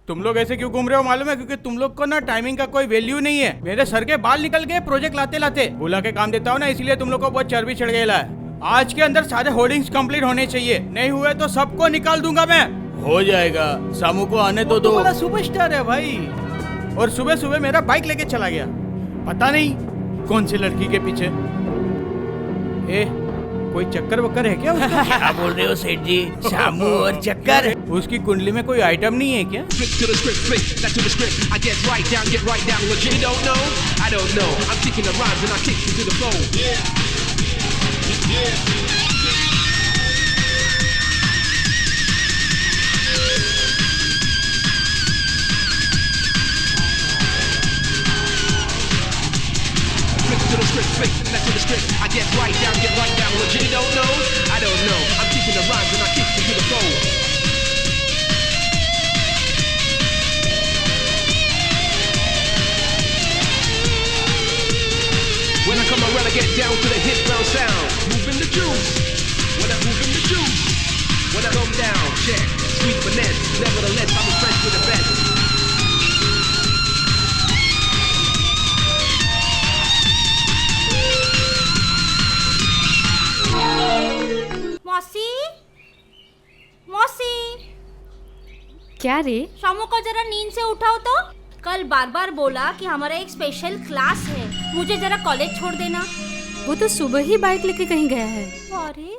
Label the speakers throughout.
Speaker 1: तुम लोग ऐसे क्यों घूम रहे हो मालूम है? क्योंकि तुम लोग को ना टाइमिंग का कोई वैल्यू नहीं है। मेरे सर के बाल निकल गए प्रोजेक्ट लाते लाते। बुला के काम देता हूँ ना, इसलिए तुम लोग को बहुत चर्बी चढ़ गया है। आज के अंदर सारे होर्डिंग्स कंप्लीट होने चाहिए, नहीं हुए तो सबको निकाल दूंगा मैं। हो जाएगा, सामू को आने तो दो। बड़ा सुपरस्टार है भाई। और सुबह सुबह मेरा बाइक लेके चला गया, पता नहीं कौन सी लड़की के पीछे। ए, कोई चक्कर वक्कर है क्या उसका?
Speaker 2: क्या बोल रहे हो सेठ जी? शामू और चक्कर?
Speaker 1: उसकी कुंडली में कोई आइटम नहीं है क्या?
Speaker 3: To the script, flick, that's to the script. I get right down, legit. You don't know? I don't know. I'm teaching the rhymes and I kick to the flow. When I come around, I get down to the hit round sound. Moving the juice. When I'm moving the juice. When I come down, check. Sweet finesse. Nevertheless, I'm impressed with the best.
Speaker 4: मौसी, मौसी,
Speaker 5: क्या रे?
Speaker 4: शामू को जरा नींद से उठाओ तो। कल बार बार बोला कि हमारा एक स्पेशल क्लास है, मुझे जरा कॉलेज छोड़ देना।
Speaker 5: वो तो सुबह ही बाइक लेके कहीं गया है।
Speaker 4: अरे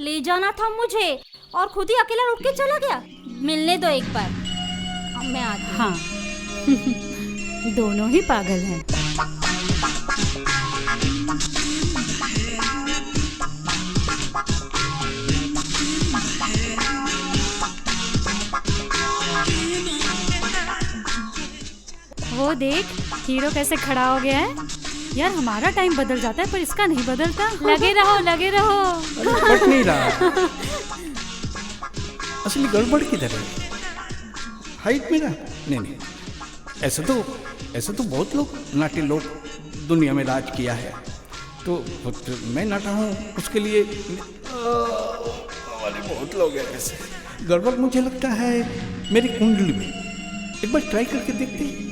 Speaker 4: ले जाना था मुझे और खुद ही अकेला उठ के चला गया। मिलने दो एक बार, अब मैं आती हूँ।
Speaker 5: हाँ दोनों ही पागल हैं। वो देख हीरो कैसे खड़ा हो गया है। यार हमारा टाइम बदल जाता है पर इसका नहीं बदलता। लगे रहो लगे रहो।
Speaker 6: पट नहीं रहा। असली गड़बड़ किधर है? हाइट में ना? नहीं, ऐसे तो बहुत लोग नाटे लोग दुनिया में राज किया है, तो मैं नाटा हूँ उसके लिए वाले बहुत लोग हैं। ऐसे गड़बड़ मुझे लगता है मेरी कुंडली में। एक बार ट्राई करके देखते हैं।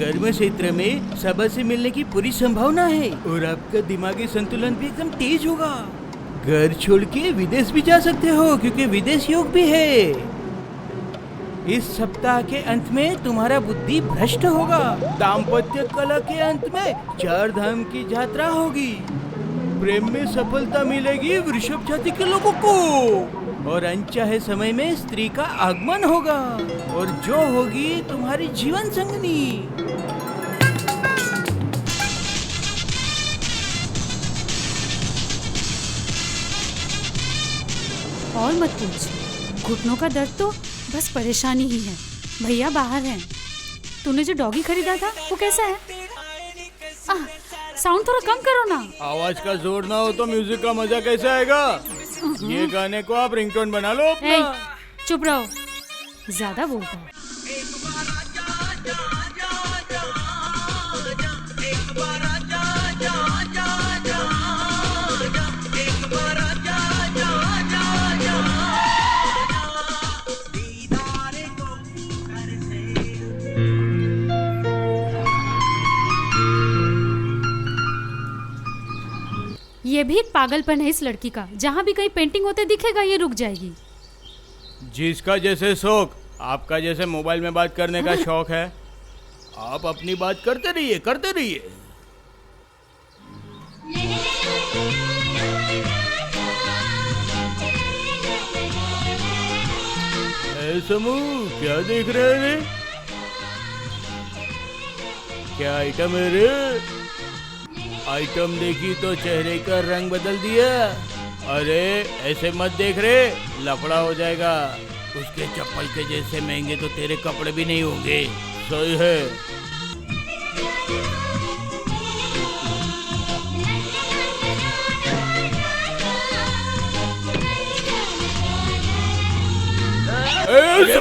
Speaker 2: कर्म क्षेत्र में सबसे मिलने की पूरी संभावना है और आपका दिमागी संतुलन भी एकदम तेज होगा। घर छोड़ के विदेश भी जा सकते हो क्योंकि विदेश योग भी है। इस सप्ताह के अंत में तुम्हारा बुद्धि भ्रष्ट होगा। दाम्पत्य कला के अंत में 4 धाम की यात्रा होगी। प्रेम में सफलता मिलेगी वृषभ जाति के लोगों को और अनचाहे समय में स्त्री का आगमन होगा और जो होगी तुम्हारी जीवन संगनी।
Speaker 5: और मत पूछ, घुटनों का दर्द तो बस परेशानी ही है। भैया बाहर हैं। तूने जो डॉगी खरीदा था वो कैसा है? साउंड थोड़ा कम करो ना।
Speaker 1: आवाज का जोर ना हो तो म्यूजिक का मजा कैसे आएगा? ये गाने को आप रिंगटोन बना लो अपना।
Speaker 5: चुप रहो, ज्यादा बोलता है। ये भी एक पागलपन है इस लड़की का। जहाँ भी कहीं पेंटिंग होते दिखेगा ये रुक जाएगी।
Speaker 1: जिसका जैसे शौक, आपका जैसे मोबाइल में बात करने का शौक है, आप अपनी बात करते रहिए करते रहिए। समू क्या देख रहे हैं रे? क्या आइटम है रे? आइटम देखी तो चेहरे का रंग बदल दिया। अरे ऐसे मत देख रे, लफड़ा हो जाएगा। उसके चप्पल के जैसे महंगे तो तेरे कपड़े भी नहीं होंगे। ऐसा ही है।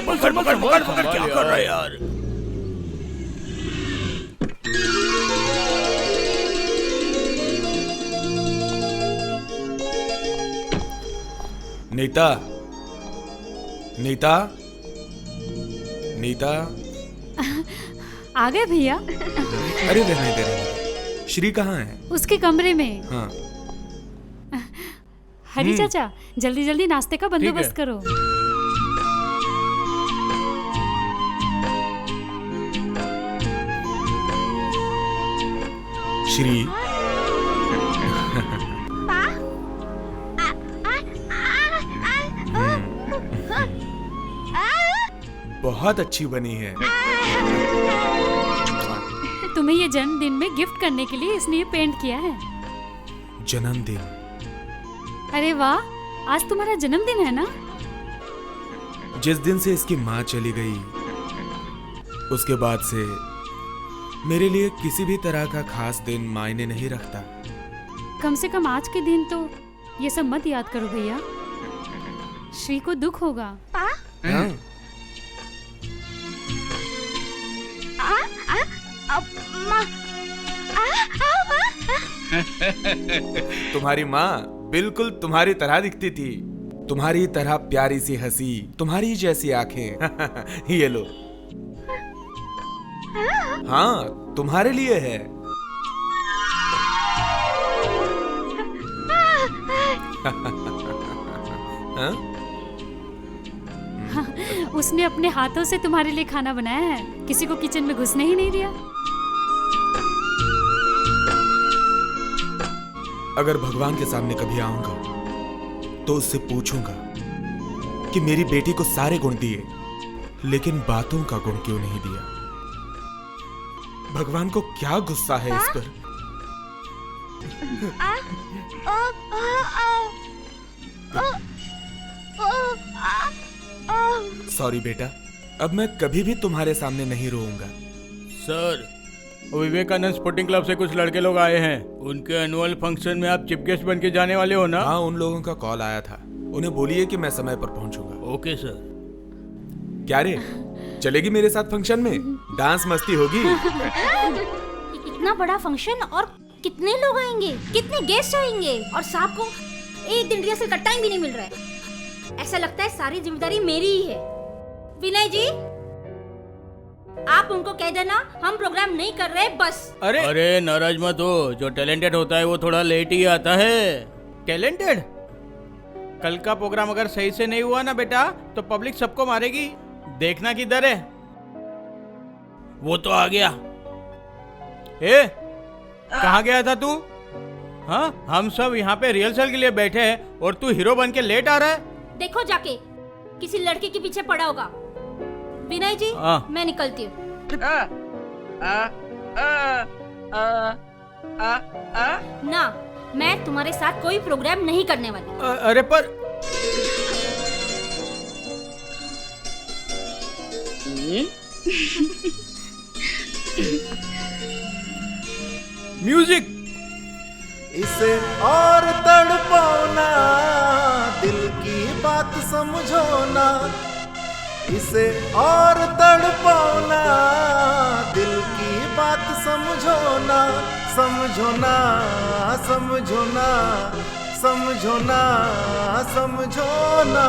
Speaker 1: पकड़ क्या कर रहा है यार?
Speaker 7: नीता, नीता, नीता।
Speaker 5: आ गए भैया?
Speaker 7: अरे रहने दे। श्री कहाँ है?
Speaker 5: उसके कमरे में।
Speaker 7: हाँ।
Speaker 5: हरी चाचा, जल्दी जल्दी नाश्ते का बंदोबस्त करो।
Speaker 7: श्री, बहुत अच्छी बनी है।
Speaker 5: तुम्हें ये जन्मदिन में गिफ्ट करने के लिए इसने ये पेंट किया है।
Speaker 7: जन्मदिन?
Speaker 5: अरे वाह, आज तुम्हारा जन्मदिन है ना?
Speaker 7: जिस दिन से इसकी माँ चली गई, उसके बाद से मेरे लिए किसी भी तरह का खास दिन मायने नहीं रखता।
Speaker 5: कम से कम आज के दिन तो ये सब मत याद करो भैया, श्री को दुख होगा।
Speaker 7: हाँ? तुम्हारी माँ बिल्कुल तुम्हारी तरह दिखती थी, तुम्हारी तरह प्यारी सी हंसी, तुम्हारी जैसी आंखें। ये लो। हाँ, तुम्हारे लिए है। हाँ?
Speaker 5: उसने अपने हाथों से तुम्हारे लिए खाना बनाया है, किसी को किचन में घुसने ही नहीं दिया।
Speaker 7: अगर भगवान के सामने कभी आऊंगा तो उससे पूछूंगा कि मेरी बेटी को सारे गुण दिए, लेकिन बातों का गुण क्यों नहीं दिया। भगवान को क्या गुस्सा है इस पर। सॉरी बेटा, अब मैं कभी भी तुम्हारे सामने नहीं रोऊंगा।
Speaker 1: सर, विवेकानंद स्पोर्टिंग क्लब से कुछ लड़के लोग आए हैं। उनके एनुअल फंक्शन में आप चीफ गेस्ट बन के जाने वाले हो ना?
Speaker 7: हाँ, उन लोगों का कॉल आया था। उन्हें बोलिए कि मैं समय पर पहुंचूंगा।
Speaker 1: Okay sir.
Speaker 7: क्या रे, चलेगी मेरे साथ फंक्शन में? डांस मस्ती होगी।
Speaker 4: इतना बड़ा फंक्शन और कितने लोग आएंगे, कितने गेस्ट आएंगे, और साहब को एक दिन रिहर्सल का टाइम भी नहीं मिल रहा है। ऐसा लगता है सारी जिम्मेदारी मेरी ही है। विनय जी, आप उनको कह देना हम प्रोग्राम नहीं कर रहे बस।
Speaker 1: अरे नाराज मत हो, जो टैलेंटेड होता है वो थोड़ा लेट ही आता है। टैलेंटेड? कल का प्रोग्राम अगर सही से नहीं हुआ ना बेटा, तो पब्लिक सबको मारेगी। देखना किधर है। वो तो आ गया। ए, कहाँ गया था तू? हाँ, हम सब यहाँ पे रिहर्सल के लिए बैठे हैं और तू हीरो बन के लेट आ रहा है।
Speaker 4: देखो जाके, किसी लड़के के पीछे पड़ा होगा। विनय जी, मैं निकलती हूँ। ना, मैं तुम्हारे साथ कोई प्रोग्राम नहीं करने वाली।
Speaker 1: अरे पर म्यूजिक।
Speaker 8: इसे और तड़पाना, दिल की बात समझो ना। इसे और तड़पाना, दिल की बात समझो ना। समझो ना, समझो ना, समझो ना, समझो ना।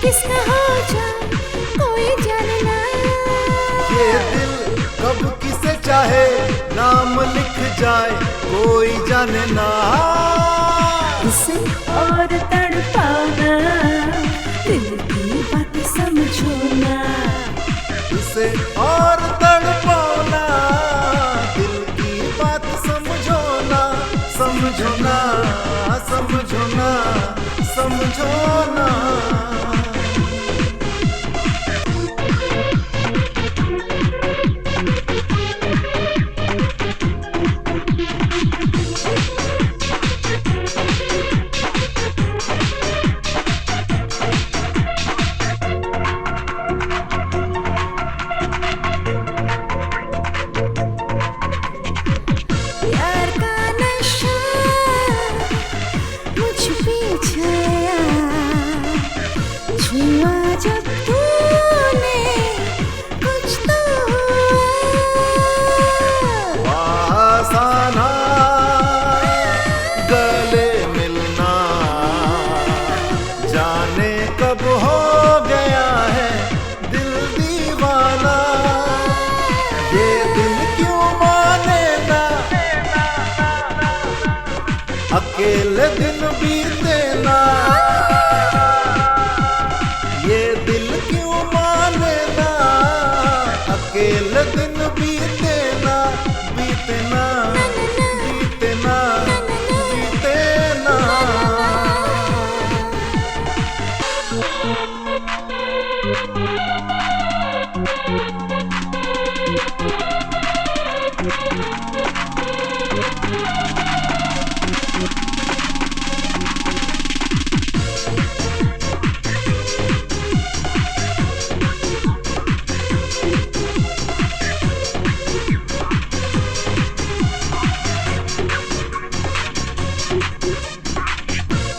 Speaker 9: किसका हो जाए कोई जाने ना।
Speaker 8: ये दिल कब किसे चाहे नाम लिख जाए कोई जाने ना।
Speaker 9: इसे और तड़पाना, दिल की बात समझो ना।
Speaker 8: इसे और समझो ना, समझो ना।
Speaker 9: प्यार का नशा मुझ पे छाया, छुआ जब तूने कुछ तो हुआ।
Speaker 8: आसाना गले मिलना, जाने कब हो गया है दिल दीवाना। ये दिल क्यों माने ना, अकेले दिन बीते ना। ये दिल क्यों माने ना, अकेले दिन बीते ना, बीते ना, बीते ना, बीते ना।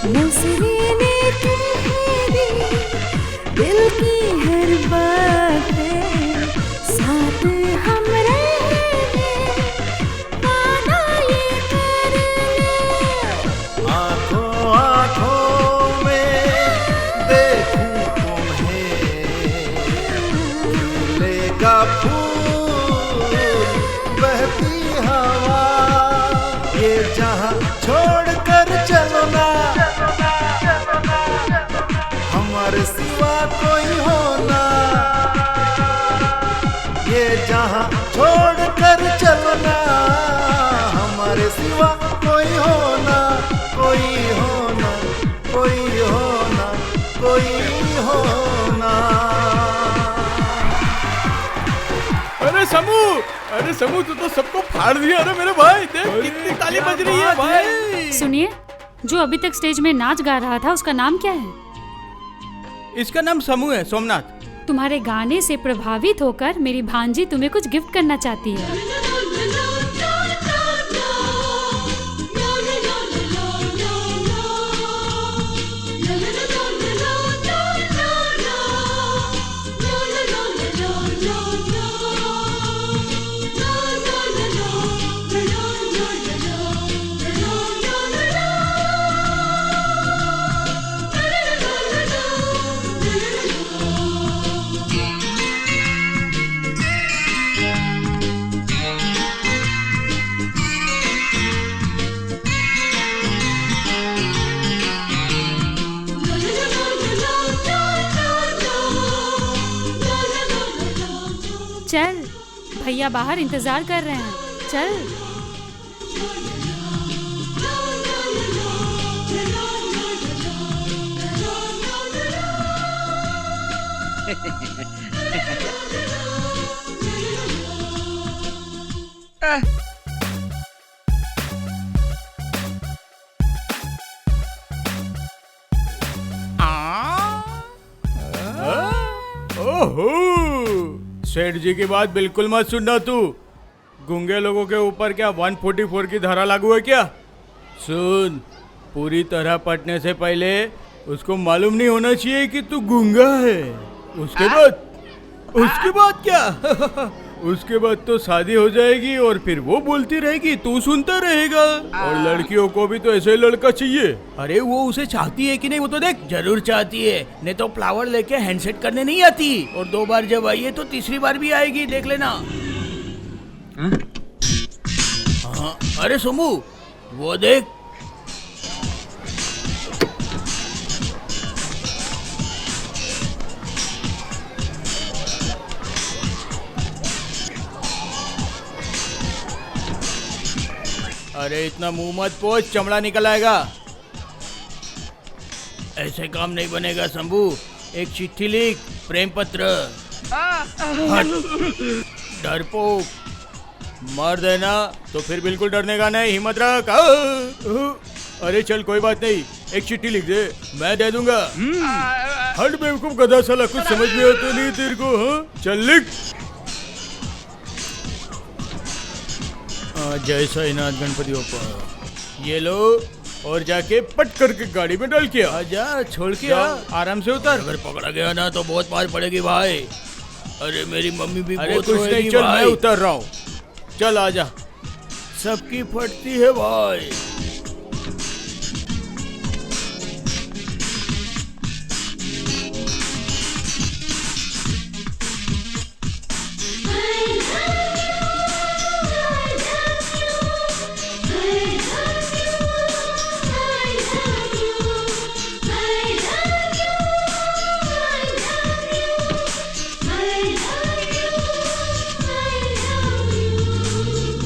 Speaker 9: नजरें कह दी दिल की हर बातें, साथ हम रहेंगे वादा ये कर ले।
Speaker 8: आँखों आँखों में देखूं तुम्हें, खिलेगा फूल बहती हवा। ये जहाँ छोड़ कर चलो ना, हमारे सिवा कोई होना। ये जहाँ छोड़ कर चलो ना, हमारे सिवा कोई होना, कोई होना, कोई होना, कोई होना।
Speaker 1: अरे समू, अरे समू तू तो सबको फाड़ दिया। अरे मेरे भाई देख कितनी ताली बज रही है भाई।
Speaker 5: सुनिए, जो अभी तक स्टेज में नाच गा रहा था उसका नाम क्या है?
Speaker 1: इसका नाम समू है, सोमनाथ।
Speaker 5: तुम्हारे गाने से प्रभावित होकर मेरी भांजी तुम्हें कुछ गिफ्ट करना चाहती है। चल, भैया बाहर इंतजार कर रहे हैं, चल।
Speaker 1: ओहो, सेठ जी की बात बिल्कुल मत सुनना तू। गूंगे लोगों के ऊपर क्या 144 की धारा लागू है क्या? सुन, पूरी तरह पटने से पहले उसको मालूम नहीं होना चाहिए कि तू गूंगा है। उसके बाद क्या? उसके बाद तो शादी हो जाएगी और फिर वो बोलती रहेगी, तू सुनता रहेगा। और लड़कियों को भी तो ऐसे लड़का चाहिए। अरे वो उसे चाहती है कि नहीं वो तो देख। जरूर चाहती है, नहीं तो फ्लावर लेके हैंडसेट करने नहीं आती। और 2 बार जब आई है तो तीसरी बार भी आएगी, देख लेना। हाँ, अरे सोमू वो देख। अरे इतना मुंह मत पोछ, चमड़ा निकल आएगा।
Speaker 2: ऐसे काम नहीं बनेगा शंभू। एक चिट्ठी लिख, प्रेम पत्र।
Speaker 1: डरपोक, मार देना तो फिर बिल्कुल डरने का नहीं, हिम्मत रख। अरे चल कोई बात नहीं, एक चिट्ठी लिख दे, मैं दे दूंगा। हट बेवकूफ गधा साला, कुछ समझ में आता नहीं तेरे को। हाँ चल लिख। जय साईनाथ गणपति बप्पा। ये लो और जाके पट करके गाड़ी में डाल के
Speaker 2: आजा, छोड़ के
Speaker 1: जा,
Speaker 2: आ।
Speaker 1: आराम से उतर।
Speaker 2: अगर पकड़ा गया ना तो बहुत मार पड़ेगी भाई। अरे मेरी मम्मी भी
Speaker 1: अरे
Speaker 2: बहुत
Speaker 1: कुछ नहीं,
Speaker 2: रोएगी
Speaker 1: चल
Speaker 2: भाई।
Speaker 1: मैं उतर रहा हूँ, चल आजा।
Speaker 2: सबकी फटती है भाई।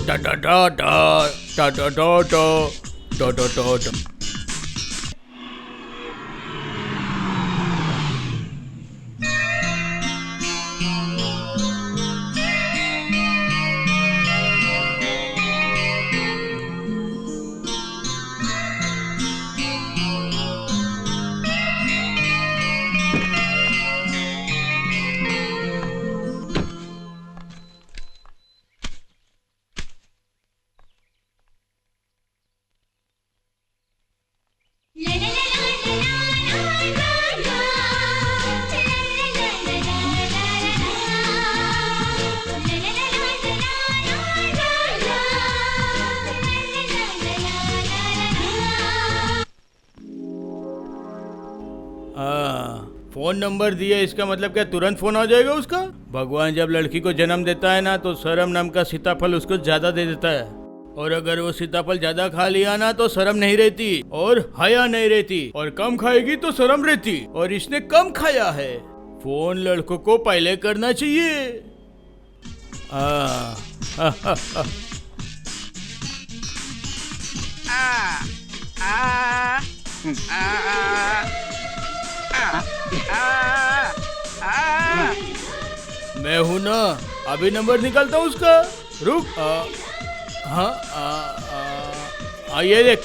Speaker 1: Da da da da da da da da da da da da. Phone number दिया, इसका मतलब क्या तुरंत फोन आ जाएगा उसका? भगवान जब लड़की को जन्म देता है ना तो शर्म नाम का सीताफल उसको ज्यादा दे देता है, और अगर वो सीताफल ज्यादा खा लिया ना तो शर्म नहीं रहती और हया नहीं रहती, और कम खाएगी तो शर्म रहती, और इसने कम खाया है। फोन लड़कों को पहले करना चाहिए। मैं हूं ना, अभी नंबर निकालता हूँ उसका, रुक। हाँ ये देख,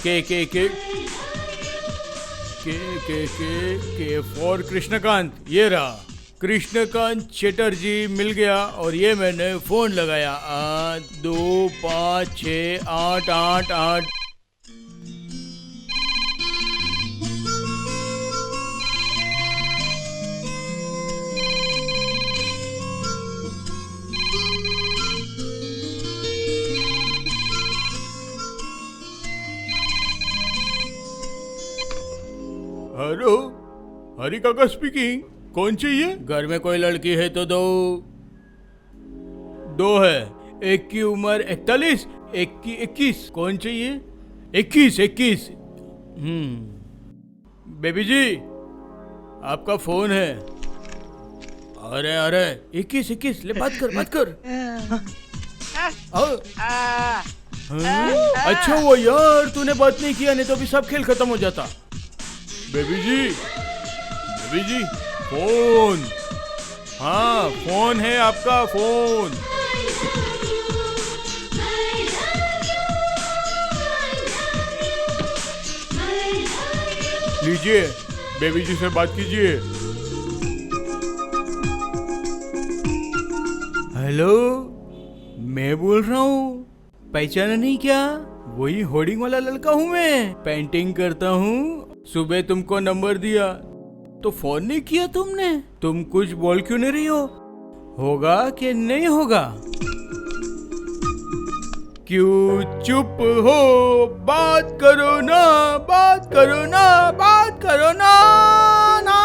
Speaker 1: के फॉर कृष्णकांत, ये रहा कृष्णकांत चटर्जी मिल गया, और ये मैंने फोन लगाया 2 5 6 8 8 8। हेलो, हरी काका स्पीकिंग। कौन चाहिए? घर में कोई लड़की है तो दो है। एक की उम्र 41, एक की 21। कौन चाहिए? 21। बेबी जी आपका फोन है। अरे 21 ले, बात कर। अच्छा वो यार, तूने बात नहीं किया, नहीं तो अभी सब खेल खत्म हो जाता। बेबी जी फोन। हाँ फोन है आपका, फोन। लीजिए, बेबी जी से बात कीजिए।
Speaker 2: हेलो, मैं बोल रहा हूँ, पहचाना नहीं क्या?
Speaker 1: वही होर्डिंग वाला लड़का हूँ मैं, पेंटिंग करता हूँ। सुबह तुमको नंबर दिया तो फोन नहीं किया तुमने। तुम कुछ बोल क्यों नहीं रही हो? होगा कि नहीं होगा? क्यों चुप हो? बात करो ना। ना।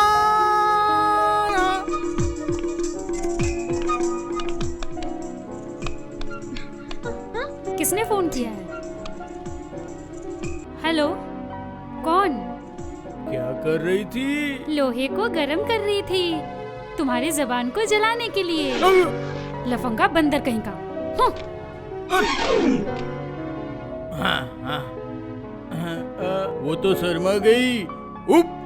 Speaker 5: किसने फोन किया है? हेलो, कौन?
Speaker 1: क्या कर रही थी?
Speaker 5: लोहे को गरम कर रही थी, तुम्हारी जबान को जलाने के लिए। लफंगा बंदर कहीं का।
Speaker 1: हाँ हाँ वो तो शर्मा गई। उप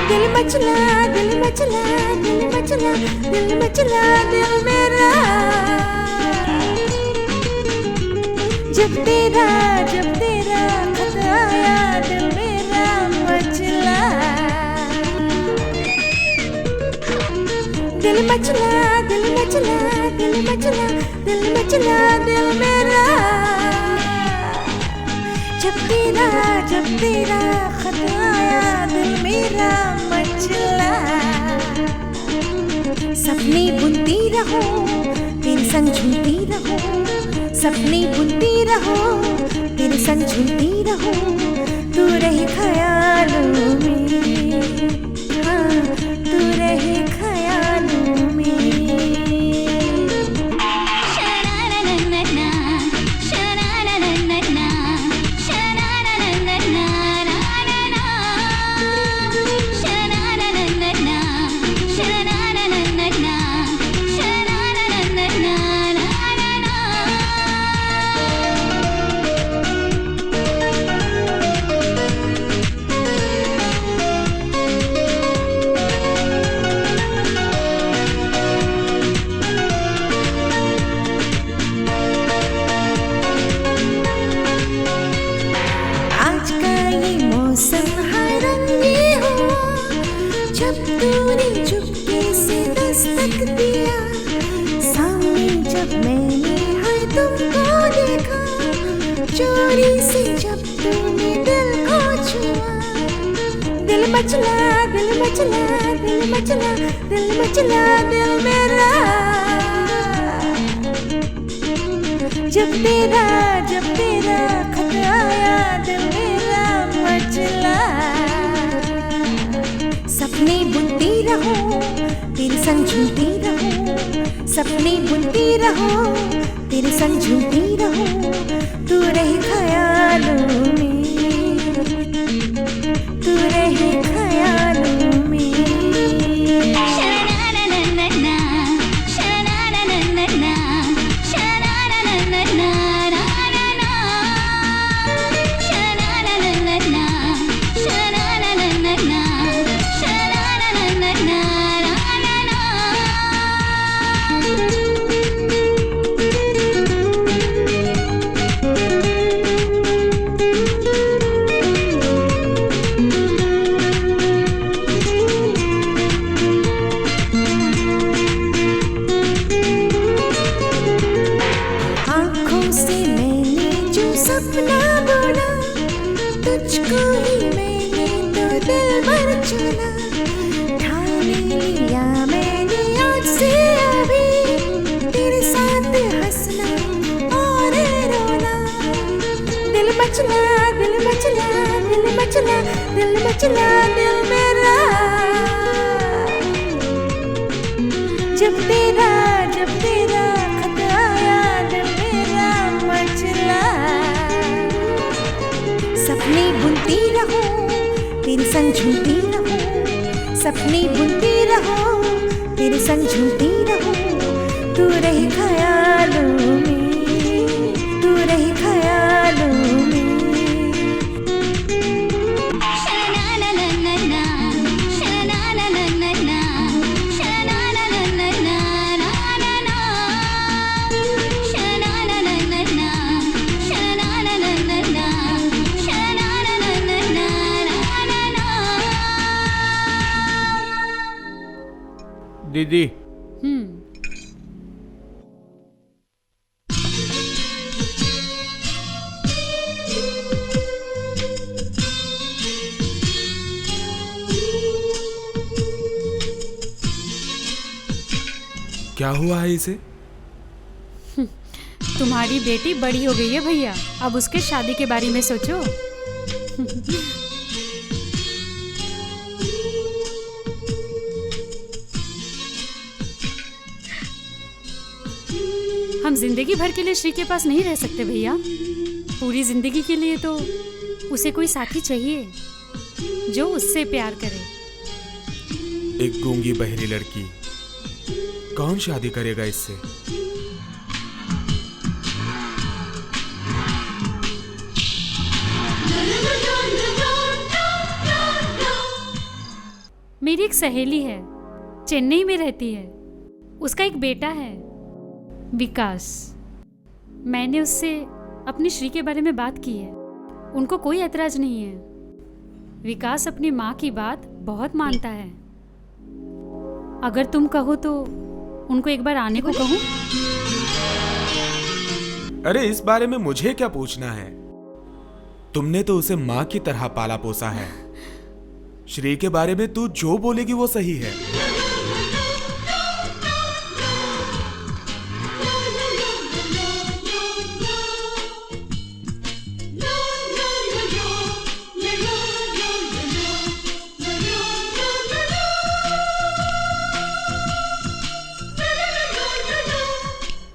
Speaker 9: दिल मचला दिल मचला दिल मचला दिल मचला दिल मेरा जब तेरा खत आया दिल मेरा मचला दिल मचला दिल मचला दिल मचला दिल मचला दिल मेरा जब तेरा खत आया दिल मेरा मचला सपने बुनती रहो तेरे संग झूलती रहो सपने बुनती रहो तेरे संग झूलती रहो तू रहे ख्यालों में हाँ तू रहे ख्यालों में जब तूने चुपके से दस्तक दिया सामने जब मैंने है तुमको देखा चोरी से जब तूने दिल को छुआ दिल मचला दिल मचला दिल मचला दिल मचला दिल मेरा जब तेरा खत आया दिल मेरा मचला सपने बुनती रहो तेरे संग झूलती रहो सपने बुनती रहो तेरे संग झूलती रहो तू रहे ख्यालों में तू रहे ख्यालों में सपना बोला तुझको ही मैंने तो दिल भर चुना ठान लिया मैंने आज से अभी तेरे साथ हंसना और रोना दिल मचला दिल मचला दिल मचला दिल मचला दिल मेरा जब तेरा खत आया दिल मेरा मचला सपने बुनती रहो तेरे संग झूलती रहो सपने बुनती रहो तेरे संग झूलती रहो तू रहे ख्यालों में तू रहे ख्यालों में
Speaker 1: दीदी
Speaker 7: क्या हुआ है इसे?
Speaker 5: तुम्हारी बेटी बड़ी हो गई है भैया, अब उसके शादी के बारे में सोचो। हम जिंदगी भर के लिए श्री के पास नहीं रह सकते भैया। पूरी जिंदगी के लिए तो उसे कोई साथी चाहिए जो उससे प्यार करे।
Speaker 7: एक गूंगी बहरी लड़की, कौन शादी करेगा इससे?
Speaker 5: मेरी एक सहेली है, चेन्नई में रहती है। उसका एक बेटा है, विकास। मैंने उससे अपनी श्री के बारे में बात की है। उनको कोई ऐतराज नहीं है। विकास अपनी माँ की बात बहुत मानता है। अगर तुम कहो तो उनको एक बार आने को कहूँ?
Speaker 7: अरे इस बारे में मुझे क्या पूछना है? तुमने तो उसे माँ की तरह पाला पोसा है। श्री के बारे में तू जो बोलेगी वो सही है।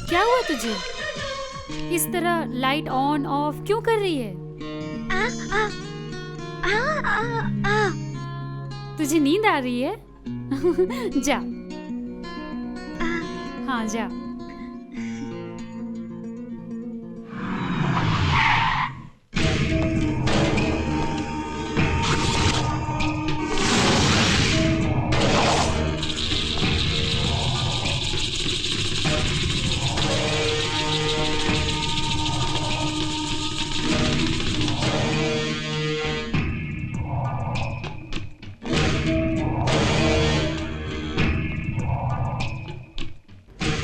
Speaker 5: क्या हुआ तुझे? इस तरह लाइट ऑन ऑफ क्यों कर रही है? तुझे नींद आ रही है? जा। हाँ जा।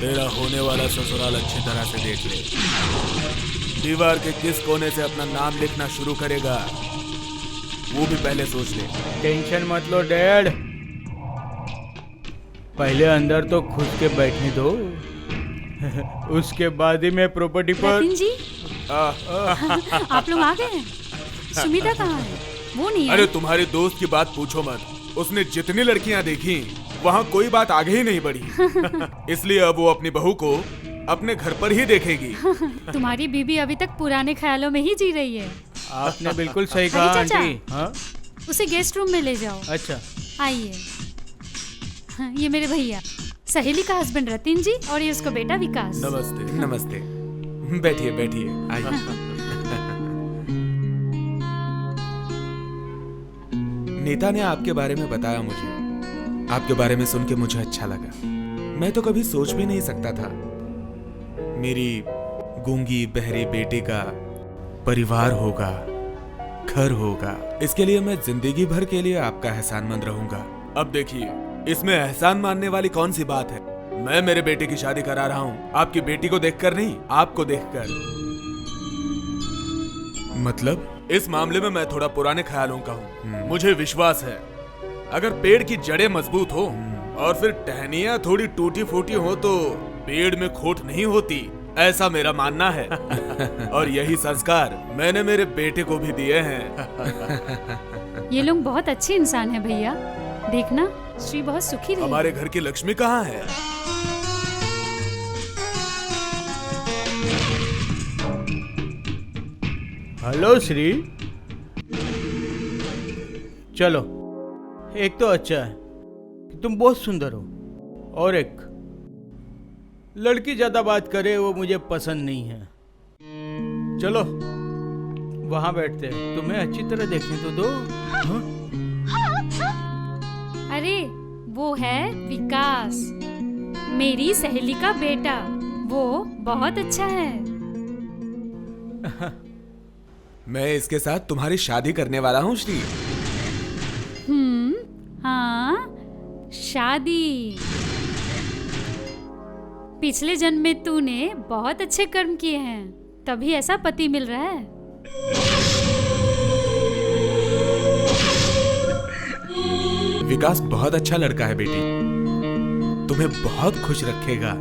Speaker 7: तेरा होने वाला ससुराल अच्छी तरह से देख ले। दीवार के किस कोने से अपना नाम लिखना शुरू करेगा वो भी पहले सोच ले।
Speaker 1: टेंशन मत लो डैड, पहले अंदर तो खुद के बैठने दो। उसके बाद ही मैं प्रॉपर्टी पर।
Speaker 5: रतिन जी, आप लोग आ गए हैं। सुमिता कहाँ है? वो नहीं है।
Speaker 7: अरे तुम्हारे दोस्त की बात पूछो मत। उसने जितनी लड़कियां देखी वहाँ कोई बात आगे ही नहीं बढ़ी। इसलिए अब वो अपनी बहू को अपने घर पर ही देखेगी।
Speaker 5: तुम्हारी बीबी अभी तक पुराने ख्यालों में ही जी रही है।
Speaker 1: आपने बिल्कुल सही कहा
Speaker 5: अरे चाचा,
Speaker 1: आंटी। हाँ
Speaker 5: उसे गेस्ट रूम में ले जाओ।
Speaker 1: अच्छा
Speaker 5: आइए। हाँ, ये मेरे भैया, सहेली का हस्बैंड रतिन जी, और ये उसका बेटा विकास।
Speaker 7: नमस्ते। नमस्ते। बैठिए बैठिए, आइए। नीता ने आपके बारे में बताया मुझे। आपके बारे में सुन के मुझे अच्छा लगा। मैं तो कभी सोच भी नहीं सकता था मेरी गूंगी बहरी बेटी का परिवार होगा, घर होगा। इसके लिए मैं जिंदगी भर के लिए आपका एहसानमंद रहूंगा। अब देखिए, इसमें एहसान मानने वाली कौन सी बात है? मैं मेरे बेटे की शादी करा रहा हूँ, आपकी बेटी को देखकर नहीं, आपको देखकर। मतलब इस मामले में मैं थोड़ा पुराने ख्यालों का हूँ। मुझे विश्वास है अगर पेड़ की जड़ें मजबूत हो और फिर टहनियां थोड़ी टूटी फूटी हो तो पेड़ में खोट नहीं होती, ऐसा मेरा मानना है। और यही संस्कार मैंने मेरे बेटे को भी दिए हैं।
Speaker 5: ये लोग बहुत अच्छे इंसान हैं भैया। देखना, श्री बहुत सुखी रही।
Speaker 7: हमारे घर की लक्ष्मी कहाँ है?
Speaker 1: हेलो श्री। चलो, एक तो अच्छा है कि तुम बहुत सुंदर हो, और एक लड़की ज्यादा बात करे वो मुझे पसंद नहीं है। चलो वहां बैठते हैं, तुम्हें अच्छी तरह देखने तो दो। हाँ?
Speaker 5: अरे वो है विकास, मेरी सहेली का बेटा। वो बहुत अच्छा है।
Speaker 7: मैं इसके साथ तुम्हारी शादी करने वाला हूँ श्री।
Speaker 5: हाँ, शादी। पिछले जन्म में तूने बहुत अच्छे कर्म किए हैं, तभी ऐसा पति मिल रहा है।
Speaker 7: विकास बहुत अच्छा लड़का है बेटी, तुम्हें बहुत खुश रखेगा।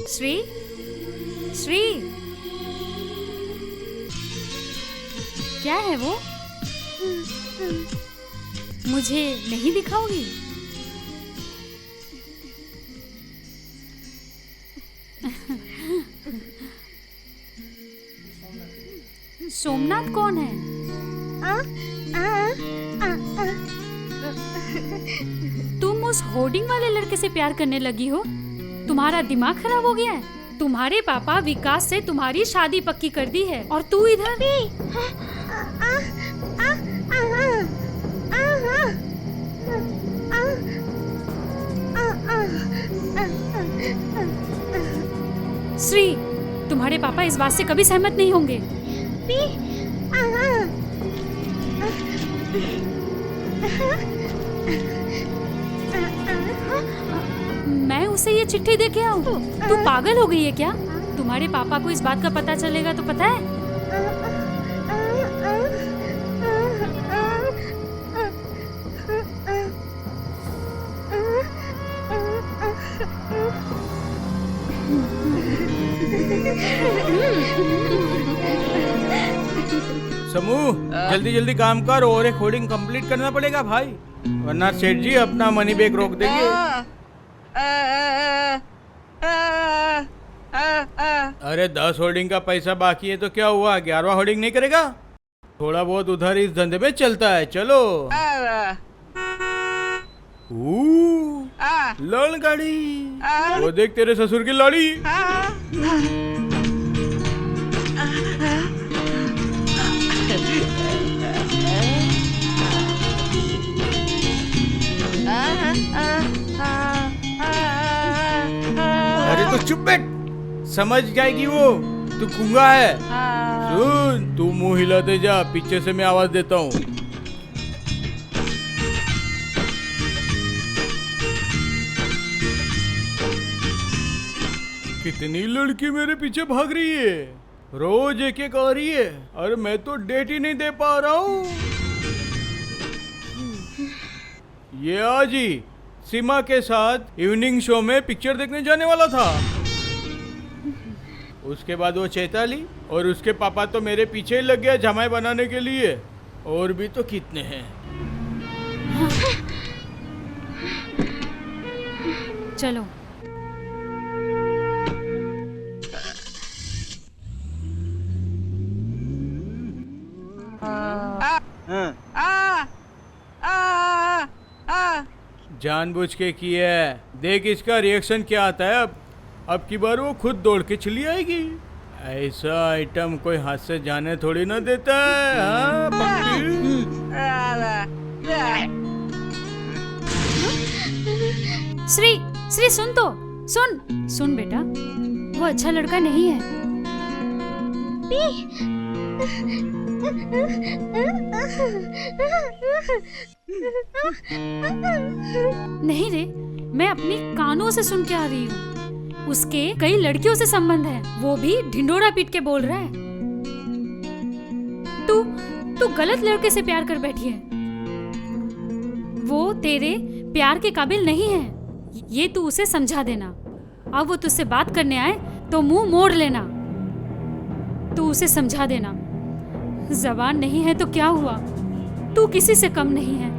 Speaker 5: श्री, श्री, क्या है वो? मुझे नहीं दिखाओगी? सोमनाथ कौन है? तुम उस होर्डिंग वाले लड़के से प्यार करने लगी हो? तुम्हारा दिमाग खराब हो गया है? तुम्हारे पापा विकास से तुम्हारी शादी पक्की कर दी है और तू इधर। श्री, तुम्हारे पापा इस बात से कभी सहमत नहीं होंगे। मैं उसे ये चिट्ठी दे के आऊं? तू पागल हो गई है क्या? तुम्हारे पापा को इस बात का पता चलेगा तो पता है?
Speaker 1: समूह जल्दी जल्दी काम कर और एक होर्डिंग कंप्लीट करना पड़ेगा भाई, वरना सेठ जी अपना मनी बैग रोक देंगे। अरे 10 होर्डिंग का पैसा बाकी है तो क्या हुआ, 11वां होर्डिंग नहीं करेगा? थोड़ा बहुत उधर इस धंधे में चलता है। चलो। लड़ गाड़ी, वो देख तेरे ससुर की लाड़ी। अरे तो चुप बैठ, समझ जाएगी वो, तू गूंगा है। सुन, तू मुंह हिलाते जा, पीछे से मैं आवाज देता हूँ। कितनी लड़की मेरे पीछे भाग रही है, रोज एक एक आ रही है, और मैं तो डेट ही नहीं दे पा रहा हूँ। ये आज ही सीमा के साथ इवनिंग शो में पिक्चर देखने जाने वाला था। उसके बाद वो चैताली और उसके पापा तो मेरे पीछे ही लग गया जमाई बनाने के लिए, और भी तो कितने हैं।
Speaker 5: चलो।
Speaker 1: जानबूझ के किया है, देख इसका रिएक्शन क्या आता है। अब की बार वो खुद दौड़ के चली आएगी। ऐसा आइटम कोई हाथ से जाने थोड़ी ना देता है। हाँ,
Speaker 5: श्री, श्री सुन तो, सुन बेटा, वो अच्छा लड़का नहीं है। नहीं रे, मैं अपनी कानों से सुन के आ रही हूँ। उसके कई लड़कियों से संबंध है, वो भी ढिंडोरा पीट के बोल रहा है। तू गलत लड़के से प्यार कर बैठी है। वो तेरे प्यार के काबिल नहीं है, ये तू उसे समझा देना। अब वो तुझसे बात करने आए तो मुंह मोड़ लेना। तू उसे समझा देना। जबान नहीं है तो क्या हुआ, तू किसी से कम नहीं है।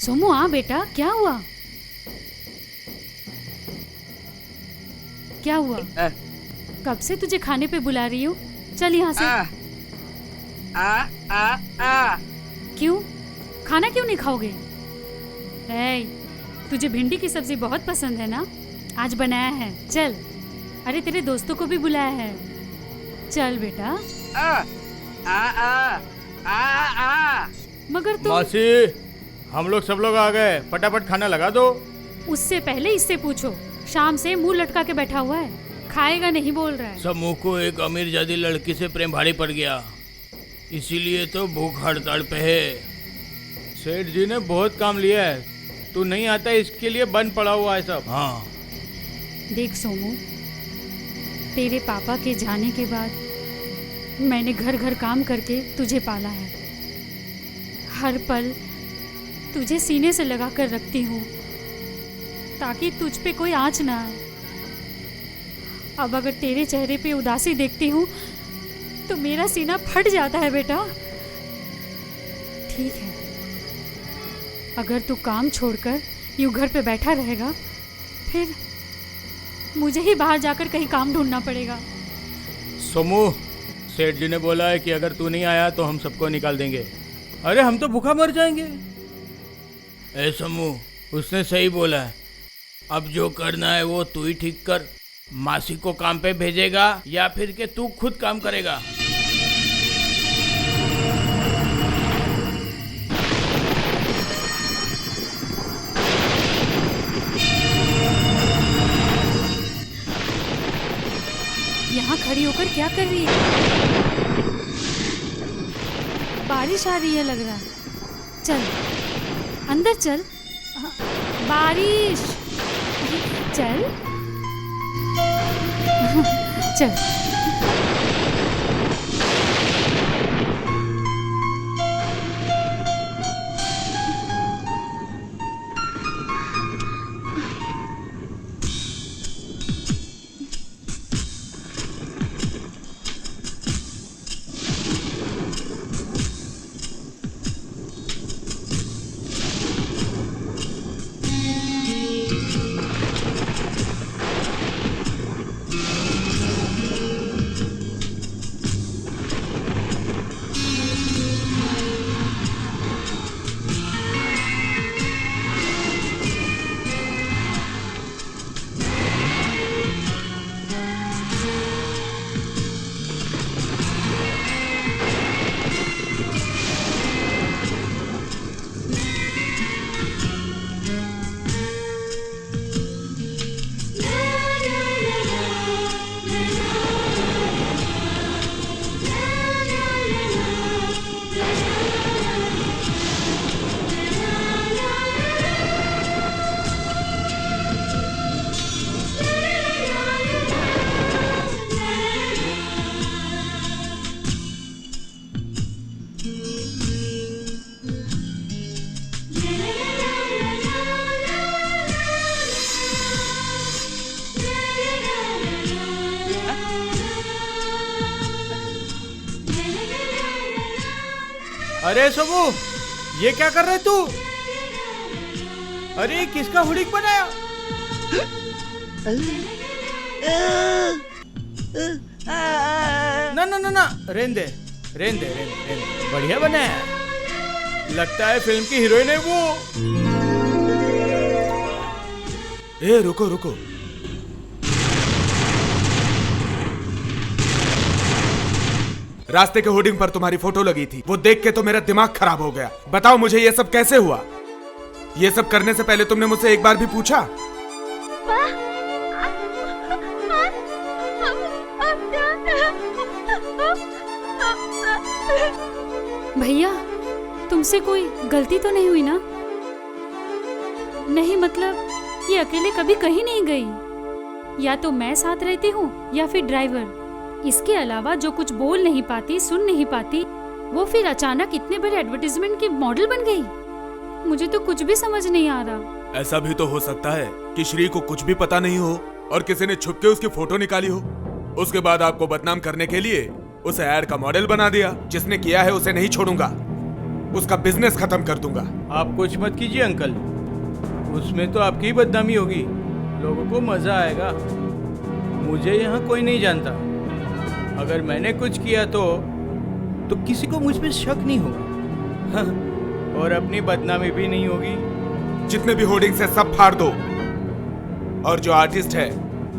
Speaker 5: सोमू आ बेटा, क्या हुआ? क्या हुआ? कब से तुझे खाने पे बुला रही हूँ, चल यहाँ से। क्यों? खाना क्यों नहीं खाओगे? तुझे भिंडी की सब्जी बहुत पसंद है ना? आज बनाया है, चल। अरे तेरे दोस्तों को भी बुलाया है, चल बेटा। मगर तुम...
Speaker 1: मासी, हम लोग सब लोग आ गए, फटाफट खाना लगा दो।
Speaker 5: उससे पहले इससे पूछो, शाम से मुंह लटका के बैठा हुआ है, खाएगा नहीं बोल रहा है।
Speaker 2: समूह को एक अमीरजादी लड़की से प्रेम भारी पड़ गया, इसीलिए तो भूख हड़ताल पे है।
Speaker 1: सेठ जी ने बहुत काम लिया है, तू नहीं आता इसके लिए बंद पड़ा हुआ है सब।
Speaker 2: हाँ
Speaker 5: देख सोमू, तेरे पापा के जाने के बाद मैंने घर घर काम करके तुझे पाला है। हर पल तुझे सीने से लगा कर रखती हूँ ताकि तुझ पे कोई आँच ना आए। अब अगर तेरे चेहरे पे उदासी देखती हूँ तो मेरा सीना फट जाता है बेटा। ठीक है, अगर तू काम छोड़कर यूँ घर पे बैठा रहेगा फिर मुझे ही बाहर जाकर कहीं काम ढूंढना पड़ेगा।
Speaker 1: सोमू, सेठ जी ने बोला है कि अगर तू नहीं आया तो हम सबको निकाल देंगे। अरे हम तो भूखा मर जाएंगे।
Speaker 2: ए समूह, उसने सही बोला है। अब जो करना है वो तू ही ठीक कर। मासी को काम पे भेजेगा या फिर के तू खुद काम करेगा?
Speaker 5: यहाँ खड़ी होकर क्या कर रही है? बारिश आ रही है लग रहा है। चल अंदर चल। बारिश, चल चल।
Speaker 1: अरे सोमू, ये क्या कर रहे तू? अरे किसका हुडिक बनाया? ना ना ना ना, रहने दे, रहने दे, रहने दे। बढ़िया बनाया, लगता है फिल्म की हीरोइन है वो।
Speaker 7: ए रुको रुको, रास्ते के होर्डिंग पर तुम्हारी फोटो लगी थी, वो देख के तो मेरा दिमाग खराब हो गया। बताओ मुझे ये सब कैसे हुआ? ये सब करने से पहले तुमने मुझसे एक बार भी पूछा?
Speaker 5: भैया, तुमसे कोई गलती तो नहीं हुई ना? नहीं मतलब ये अकेले कभी कहीं नहीं गई, या तो मैं साथ रहती हूँ या फिर ड्राइवर। इसके अलावा जो कुछ बोल नहीं पाती, सुन नहीं पाती, वो फिर अचानक इतने बड़े एडवर्टाइजमेंट की मॉडल बन गई। मुझे तो कुछ भी समझ नहीं आ रहा।
Speaker 7: ऐसा भी तो हो सकता है कि श्री को कुछ भी पता नहीं हो और किसी ने छुप के उसकी फोटो निकाली हो, उसके बाद आपको बदनाम करने के लिए उसे एड का मॉडल बना दिया। जिसने किया है उसे नहीं छोड़ूंगा, उसका बिजनेस खत्म कर दूंगा।
Speaker 1: आप कुछ मत कीजिए अंकल, उसमें तो आपकी ही बदनामी होगी, लोगों को मजा आएगा। मुझे यहाँ कोई नहीं जानता, अगर मैंने कुछ किया तो किसी को मुझ पे शक नहीं होगा। और अपनी बदनामी भी नहीं होगी।
Speaker 7: जितने भी होर्डिंग्स है सब फाड़ दो, और जो आर्टिस्ट है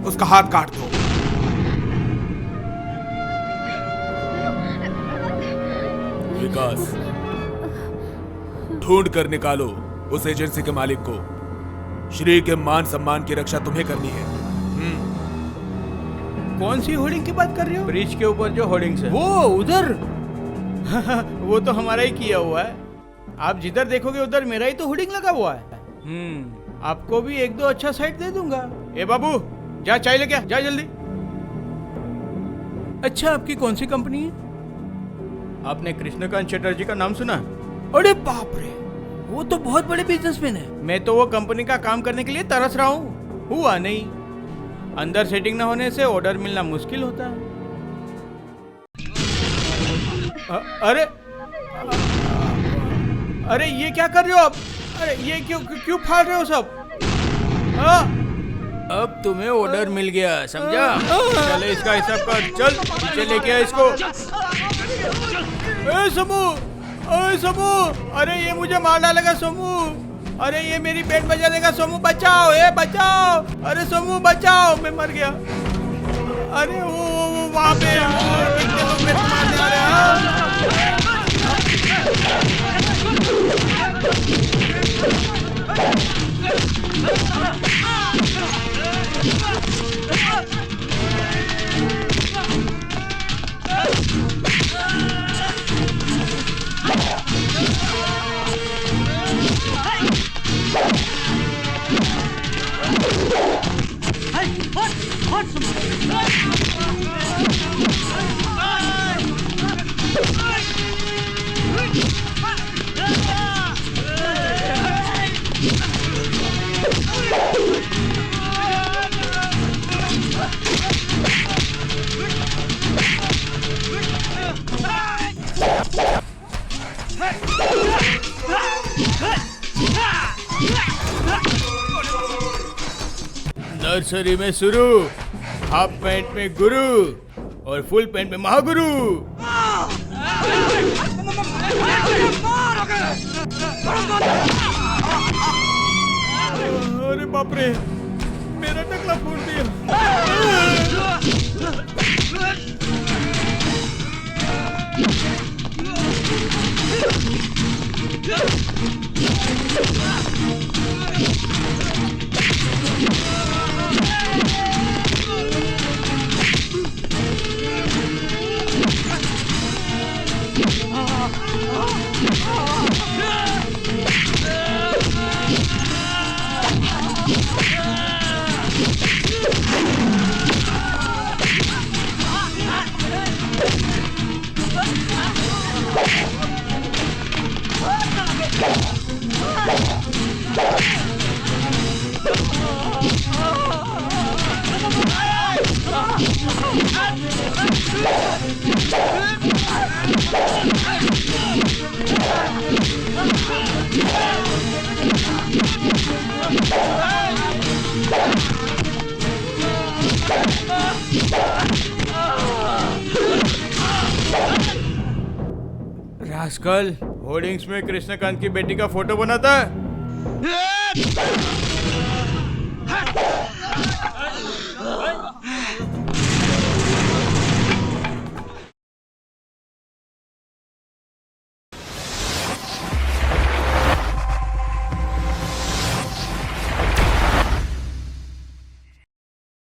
Speaker 7: उसका हाथ काट दो। विकास, ढूंढ कर निकालो उस एजेंसी के मालिक को। श्री के मान सम्मान की रक्षा तुम्हें करनी है।
Speaker 1: कौन सी होर्डिंग की बात कर रहे हो? ब्रिज के ऊपर जो होर्डिंग्स है। वो उधर? वो तो हमारा ही किया हुआ है। आप जिधर देखोगे उधर मेरा ही तो होर्डिंग लगा हुआ है। आपको भी एक दो अच्छा साइट दे दूंगा। ए बाबू, जा चाय लेके आ, जा जल्दी। अच्छा, आपकी कौन सी कंपनी है? आपने कृष्णकांत चटर्जी का नाम सुना? अरे बाप रे, वो तो बहुत बड़े बिजनेसमैन है। मैं तो वो कंपनी का काम करने के लिए तरस रहा हूँ, हुआ नहीं। अंदर सेटिंग ना होने से ऑर्डर मिलना मुश्किल होता है। अरे अरे ये क्या कर रहे हो आप? अरे ये क्यों फाड़ रहे हो सब? अब तुम्हें ऑर्डर मिल गया, समझा? चले इसका हिसाब कर, चल नीचे लेके आ इसको। ए समू, ओए समू, अरे ये मुझे मार डालेगा समू। अरे ये मेरी पेट बजा देगा समू, बचाओ, ए बचाओ। अरे समू बचाओ, मैं मर गया। अरे वो वहाँ पे कितने लोग मेरे को मारने आ रहे हैं। नर्सरी में शुरू, हाफ पैंट में गुरु और फुल पैंट में महागुरु। अरे बाप रे, मेरा टकला फोड़ दिया। रास्कल, होर्डिंग्स में कृष्णकांत की बेटी का फोटो बनाता है।